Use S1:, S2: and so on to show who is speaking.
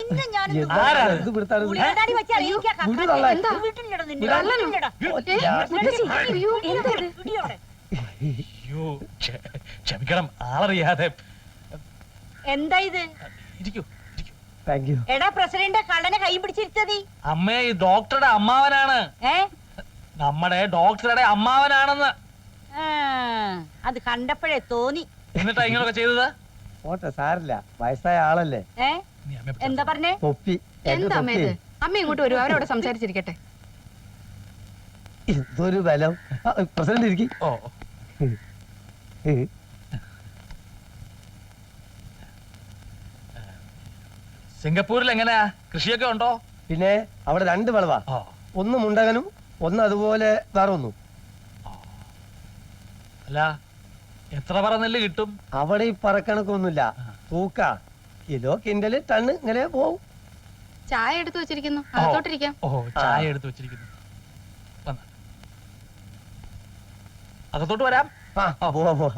S1: നിന്നെ ഞാൻ
S2: ഉള്ളിയണ്ടാടി വെച്ച് അറിയിക്കാം.
S1: എന്താ?
S2: വീട്ടിലില്ലടാ നിന്നെ.
S1: വിടല്ലല്ലോ.
S2: വീട്ടിലില്ലടാ.
S1: മുത്തശ്ശി, അയ്യോ, എന്താ ഇത്?
S2: ഇടിയോടെ.
S3: അയ്യോ ക്ഷമിക്കണം, ആളറിയാതെ.
S2: എന്താ ഇത്?
S3: ഇരിക്കൂ ഇരിക്കൂ.
S4: Thank you.
S2: എടാ പ്രസിഡന്റ് കള്ളനെ കൈ പിടിച്ചിരുത്തതി.
S3: അമ്മേ, ഈ ഡോക്ടറുടെ അമ്മാവനാണ്. നമ്മുടെ ഡോക്ടറുടെ അമ്മാവനാണെന്ന്.
S2: അത് കണ്ടപ്പോഴേ തോന്നി.
S3: എന്നിട്ടാ ഇങ്ങനൊക്കെ ചെയ്തത്?
S4: ഓട്ടെ, സാരില്ല, വയസ്സായ ആളല്ലേ.
S3: നീ അമ്മയെ പിടിച്ചോ.
S2: എന്താ പറഞ്ഞേ?
S4: തൊപ്പി.
S1: എന്താ അമ്മ ഇത്? അമ്മ ഇങ്ങോട്ട് വരൂ, അവരോട് സംസാരിച്ചിരിക്കട്ടെ.
S4: എന്തൊരു ബലം. പ്രസിഡന്റ് ഇരിക്കും.
S3: ഓ, സിംഗപ്പൂരിൽ എങ്ങനെയാ, കൃഷിയൊക്കെ ഉണ്ടോ?
S4: പിന്നെ അവിടെ 2 വിളവാ.
S3: ഓ,
S4: ഒന്ന് മുണ്ടകനും ഒന്ന് അതുപോലെ വേറെ ഒന്നും.
S3: അല്ല, എത്ര പറ നെല്ല് കിട്ടും?
S4: അവിടെ ഈ പറക്കണക്കൊന്നുമില്ല. തൂക്ക കിലോ കിൻഡല് ടണ്ണ് ഇങ്ങനെ പോവും.
S1: ചായ എടുത്തു വെച്ചിരിക്കുന്നു, അകത്തോട്ടിരിക്കാം.
S3: ഓ, ചായ എടുത്ത് വെച്ചിരിക്കുന്നു. വന്ന അകത്തോട്ട് വരാം.
S4: പോവാ.